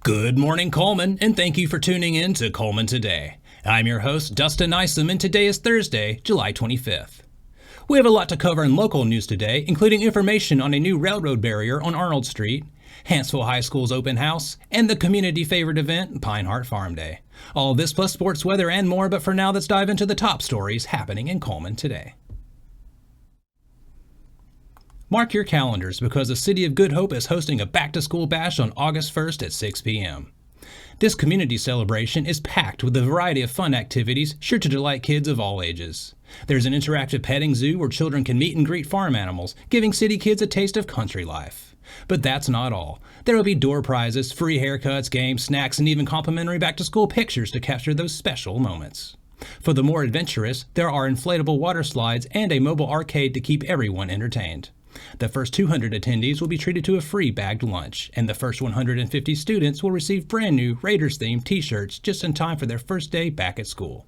Good morning, Cullman, and thank you for tuning in to Cullman Today. I'm your host, Dustin Isom, and today is Thursday, July 25th. We have a lot to cover in local news today, including information on a new railroad barrier on Arnold Street, Hanceville High School's open house, and the community-favorite event, Pinehart Farm Day. All of this plus sports, weather, and more, but for now, let's dive into the top stories happening in Cullman today. Mark your calendars because the City of Good Hope is hosting a back-to-school bash on August 1st at 6 p.m. This community celebration is packed with a variety of fun activities sure to delight kids of all ages. There's an interactive petting zoo where children can meet and greet farm animals, giving city kids a taste of country life. But that's not all. There will be door prizes, free haircuts, games, snacks, and even complimentary back-to-school pictures to capture those special moments. For the more adventurous, there are inflatable water slides and a mobile arcade to keep everyone entertained. The first 200 attendees will be treated to a free bagged lunch, and the first 150 students will receive brand new Raiders-themed t-shirts just in time for their first day back at school.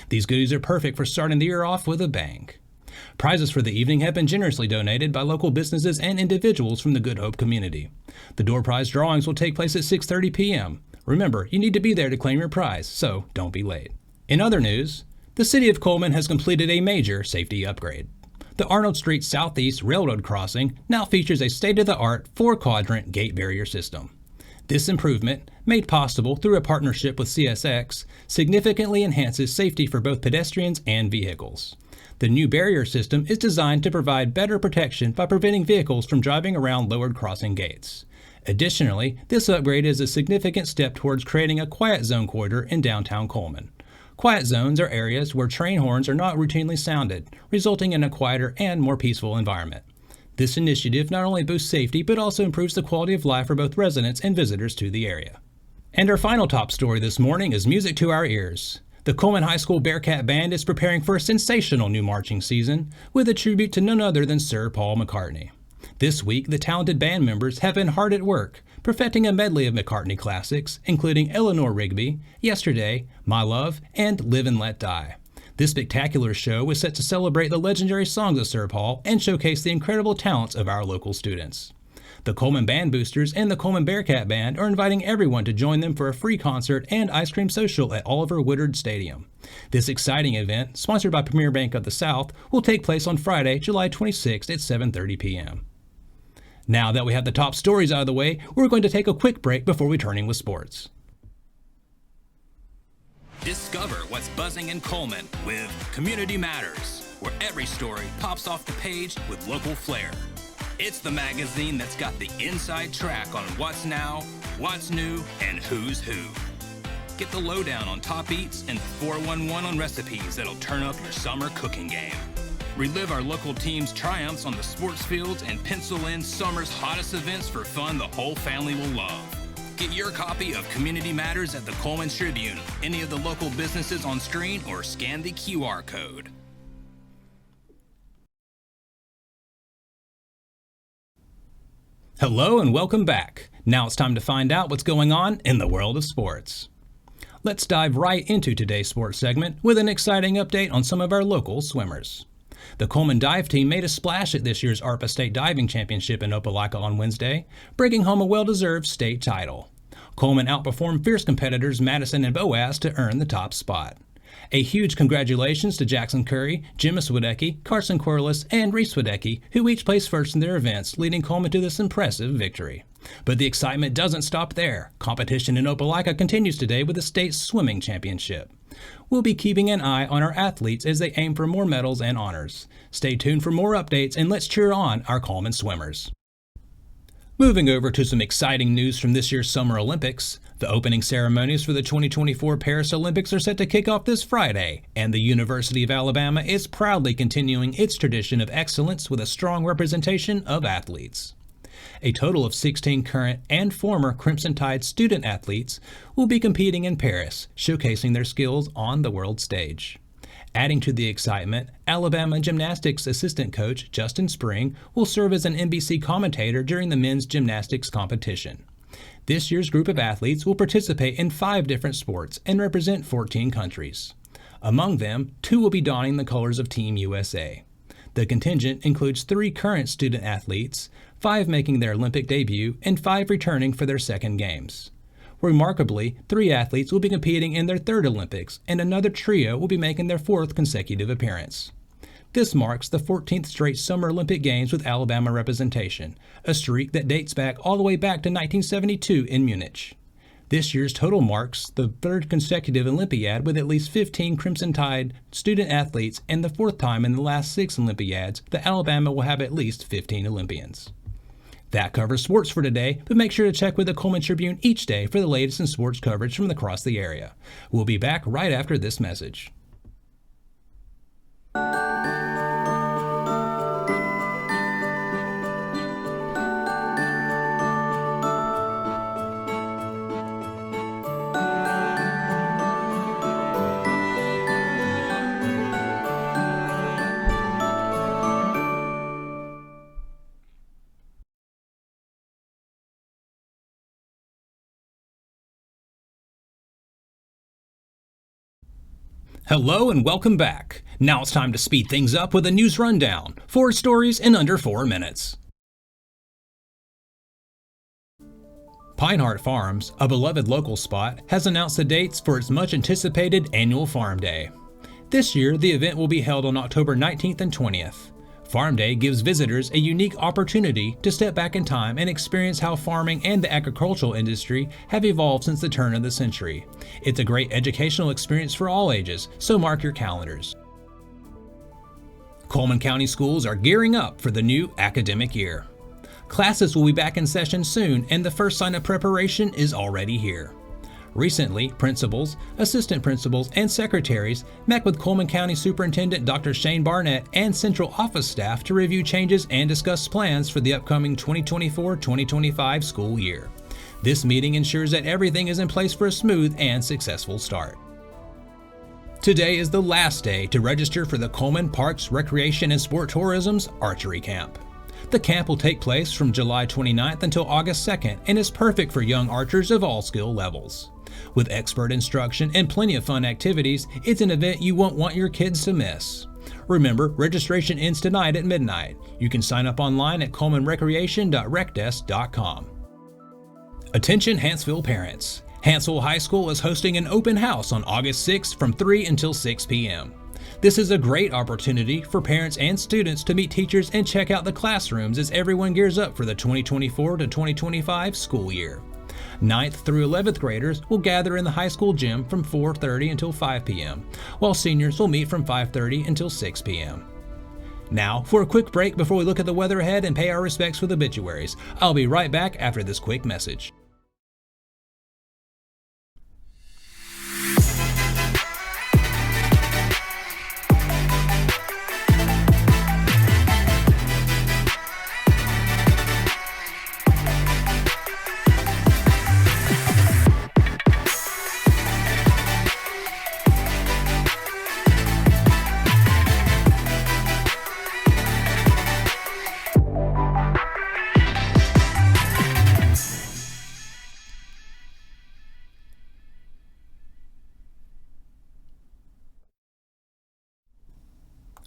These goodies are perfect for starting the year off with a bang. Prizes for the evening have been generously donated by local businesses and individuals from the Good Hope community. The door prize drawings will take place at 6:30 p.m. Remember, you need to be there to claim your prize, so don't be late. In other news, the City of Cullman has completed a major safety upgrade. The Arnold Street Southeast Railroad Crossing now features a state-of-the-art 4-quadrant gate barrier system. This improvement, made possible through a partnership with CSX, significantly enhances safety for both pedestrians and vehicles. The new barrier system is designed to provide better protection by preventing vehicles from driving around lowered crossing gates. Additionally, this upgrade is a significant step towards creating a quiet zone corridor in downtown Cullman. Quiet zones are areas where train horns are not routinely sounded, resulting in a quieter and more peaceful environment. This initiative not only boosts safety, but also improves the quality of life for both residents and visitors to the area. And our final top story this morning is music to our ears. The Cullman High School Bearcat Band is preparing for a sensational new marching season with a tribute to none other than Sir Paul McCartney. This week, the talented band members have been hard at work, perfecting a medley of McCartney classics, including Eleanor Rigby, Yesterday, My Love, and Live and Let Die. This spectacular show is set to celebrate the legendary songs of Sir Paul and showcase the incredible talents of our local students. The Cullman Band Boosters and the Cullman Bearcat Band are inviting everyone to join them for a free concert and ice cream social at Oliver Woodard Stadium. This exciting event, sponsored by Premier Bank of the South, will take place on Friday, July 26th at 7:30 p.m. Now that we have the top stories out of the way, we're going to take a quick break before returning with sports. Discover what's buzzing in Cullman with Community Matters, where every story pops off the page with local flair. It's the magazine that's got the inside track on what's now, what's new, and who's who. Get the lowdown on top eats and 411 on recipes that'll turn up your summer cooking game. Relive our local team's triumphs on the sports fields and pencil in summer's hottest events for fun the whole family will love. Get your copy of Community Matters at the Cullman Tribune, any of the local businesses on screen, or scan the QR code. Hello and welcome back. Now it's time to find out what's going on in the world of sports. Let's dive right into today's sports segment with an exciting update on some of our local swimmers. The Cullman dive team made a splash at this year's ARPA State Diving Championship in Opelika on Wednesday, bringing home a well-deserved state title. Cullman outperformed fierce competitors Madison and Boaz to earn the top spot. A huge congratulations to Jackson Curry, Jim Swidecki, Carson Corliss, and Reese Swidecki, who each placed first in their events, leading Cullman to this impressive victory. But the excitement doesn't stop there. Competition in Opelika continues today with the state swimming championship. We'll be keeping an eye on our athletes as they aim for more medals and honors. Stay tuned for more updates and let's cheer on our Cullman swimmers. Moving over to some exciting news from this year's Summer Olympics. The opening ceremonies for the 2024 Paris Olympics are set to kick off this Friday, and the University of Alabama is proudly continuing its tradition of excellence with a strong representation of athletes. A total of 16 current and former Crimson Tide student athletes will be competing in Paris, showcasing their skills on the world stage. Adding to the excitement, Alabama gymnastics assistant coach Justin Spring will serve as an NBC commentator during the men's gymnastics competition. This year's group of athletes will participate in 5 different sports and represent 14 countries. Among them, 2 will be donning the colors of Team USA. The contingent includes 3 current student athletes, 5 making their Olympic debut, and 5 returning for their second games. Remarkably, 3 athletes will be competing in their 3rd Olympics, and another trio will be making their 4th consecutive appearance. This marks the 14th straight Summer Olympic Games with Alabama representation, a streak that dates back all the way back to 1972 in Munich. This year's total marks the 3rd consecutive Olympiad with at least 15 Crimson Tide student athletes and the 4th time in the last 6 Olympiads that Alabama will have at least 15 Olympians. That covers sports for today, but make sure to check with the Cullman Tribune each day for the latest in sports coverage from across the area. We'll be back right after this message. Hello and welcome back. Now it's time to speed things up with a news rundown. 4 stories in under 4 minutes. Pinehart Farms, a beloved local spot, has announced the dates for its much-anticipated annual Farm Day. This year, the event will be held on October 19th and 20th. Farm Day gives visitors a unique opportunity to step back in time and experience how farming and the agricultural industry have evolved since the turn of the century. It's a great educational experience for all ages, so mark your calendars. Cullman County schools are gearing up for the new academic year. Classes will be back in session soon, and the first sign of preparation is already here. Recently, principals, assistant principals, and secretaries met with Cullman County Superintendent Dr. Shane Barnett and central office staff to review changes and discuss plans for the upcoming 2024-2025 school year. This meeting ensures that everything is in place for a smooth and successful start. Today is the last day to register for the Cullman Parks Recreation and Sport Tourism's Archery Camp. The camp will take place from July 29th until August 2nd and is perfect for young archers of all skill levels. With expert instruction and plenty of fun activities, it's an event you won't want your kids to miss. Remember, registration ends tonight at midnight. You can sign up online at cullmanrecreation.recdesk.com. Attention Hanceville parents. Hanceville High School is hosting an open house on August 6th from 3 until 6 p.m. This is a great opportunity for parents and students to meet teachers and check out the classrooms as everyone gears up for the 2024 to 2025 school year. 9th through 11th graders will gather in the high school gym from 4:30 until 5 p.m., while seniors will meet from 5:30 until 6 p.m. Now, for a quick break before we look at the weather ahead and pay our respects with obituaries. I'll be right back after this quick message.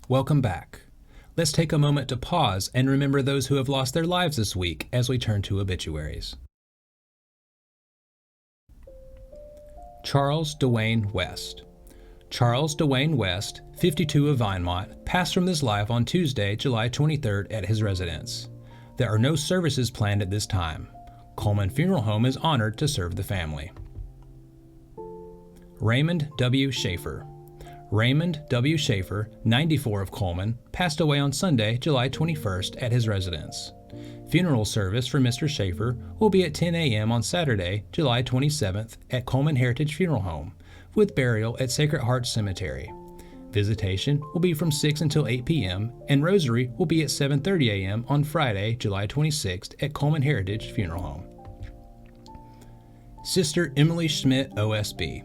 Welcome back. Let's take a moment to pause and remember those who have lost their lives this week as we turn to obituaries. Charles Dwayne West. Charles Dwayne West, 52 of Vinemont, passed from this life on Tuesday, July 23rd at his residence. There are no services planned at this time. Cullman Funeral Home is honored to serve the family. Raymond W. Schaefer. Raymond W. Schaefer, 94 of Cullman, passed away on Sunday, July 21st at his residence. Funeral service for Mr. Schaefer will be at 10 a.m. on Saturday, July 27th at Cullman Heritage Funeral Home, with burial at Sacred Heart Cemetery. Visitation will be from 6 until 8 p.m., and rosary will be at 7:30 a.m. on Friday, July 26th at Cullman Heritage Funeral Home. Sister Emily Schmidt, OSB.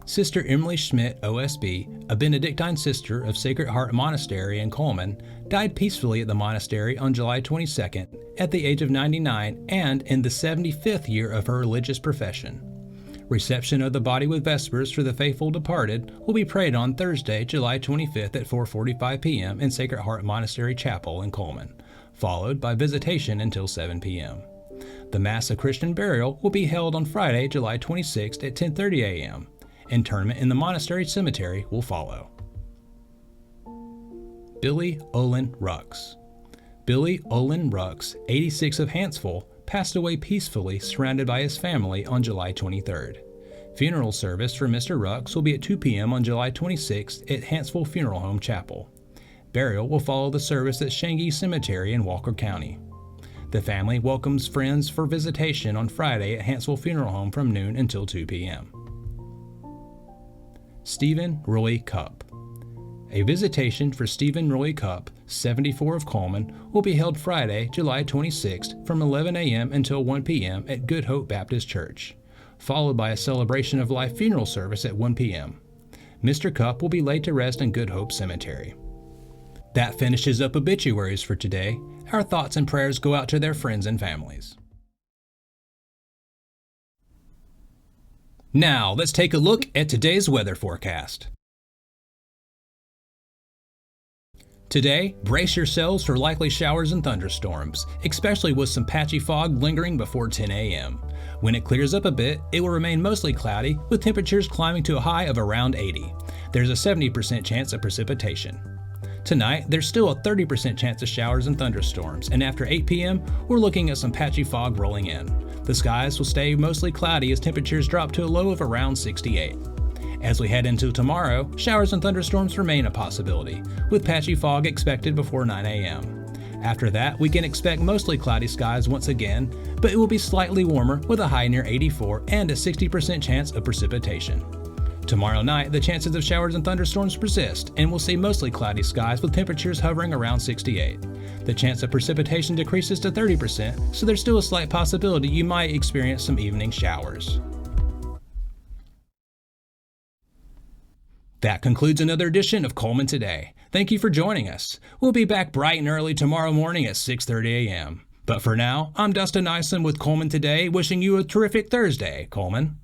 Sister Emily Schmidt, OSB, a Benedictine sister of Sacred Heart Monastery in Cullman, died peacefully at the monastery on July 22nd at the age of 99 and in the 75th year of her religious profession. Reception of the body with vespers for the faithful departed will be prayed on Thursday, July 25th at 4:45 p.m. in Sacred Heart Monastery Chapel in Cullman, followed by visitation until 7 p.m. The Mass of Christian Burial will be held on Friday, July 26th at 10:30 a.m. Interment in the monastery cemetery will follow. Billy Olin Rux. Billy Olin Rux, 86 of Hanceville, passed away peacefully surrounded by his family on July 23rd. Funeral service for Mr. Rux will be at 2 p.m. on July 26th at Hanceville Funeral Home Chapel. Burial will follow the service at Shanghai Cemetery in Walker County. The family welcomes friends for visitation on Friday at Hanceville Funeral Home from noon until 2 p.m. Stephen Roy Cupp. A visitation for Stephen Roy Cupp, 74 of Cullman, will be held Friday, July 26th from 11 a.m. until 1 p.m. at Good Hope Baptist Church, followed by a celebration of life funeral service at 1 p.m. Mr. Cupp will be laid to rest in Good Hope Cemetery. That finishes up obituaries for today. Our thoughts and prayers go out to their friends and families. Now, let's take a look at today's weather forecast. Today, brace yourselves for likely showers and thunderstorms, especially with some patchy fog lingering before 10 a.m. When it clears up a bit, it will remain mostly cloudy, with temperatures climbing to a high of around 80. There's a 70% chance of precipitation. Tonight, there's still a 30% chance of showers and thunderstorms, and after 8 p.m., we're looking at some patchy fog rolling in. The skies will stay mostly cloudy as temperatures drop to a low of around 68. As we head into tomorrow, showers and thunderstorms remain a possibility, with patchy fog expected before 9 a.m. After that, we can expect mostly cloudy skies once again, but it will be slightly warmer with a high near 84 and a 60% chance of precipitation. Tomorrow night, the chances of showers and thunderstorms persist, and we'll see mostly cloudy skies with temperatures hovering around 68. The chance of precipitation decreases to 30%, so there's still a slight possibility you might experience some evening showers. That concludes another edition of Cullman Today. Thank you for joining us. We'll be back bright and early tomorrow morning at 6:30 a.m. But for now, I'm Dustin Nyson with Cullman Today, wishing you a terrific Thursday, Cullman.